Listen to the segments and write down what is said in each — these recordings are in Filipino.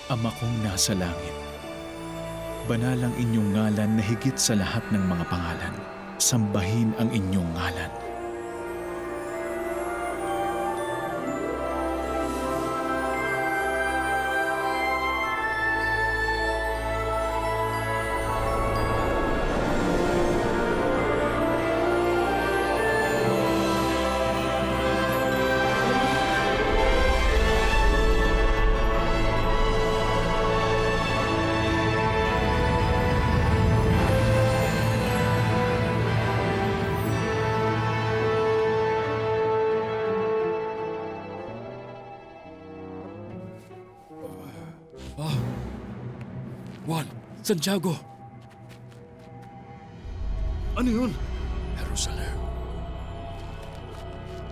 Ama kong nasa langit, banal ang inyong ngalan na higit sa lahat ng mga pangalan. Sambahin ang inyong ngalan. Juan, Santiago. Ano yun? Jerusalem.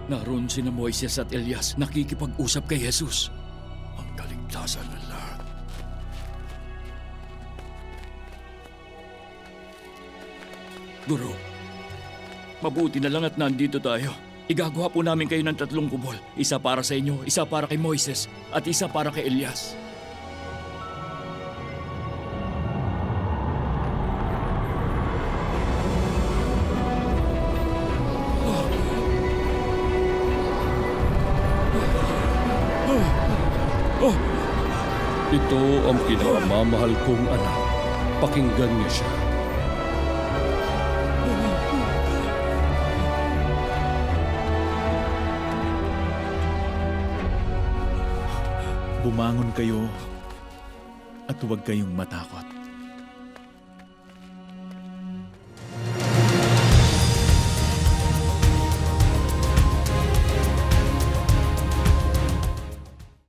Naroon sina Moises at Elias nakikipag-usap kay Jesus. Ang kaligtasan ng lahat. Guro, mabuti na lang at nandito tayo. Igagawa po namin kayo ng 3 kubol. Isa para sa inyo, isa para kay Moises, at isa para kay Elias. Ito ang pinakamamahal kong anak. Pakinggan niyo siya. Bumangon kayo at huwag kayong matakot.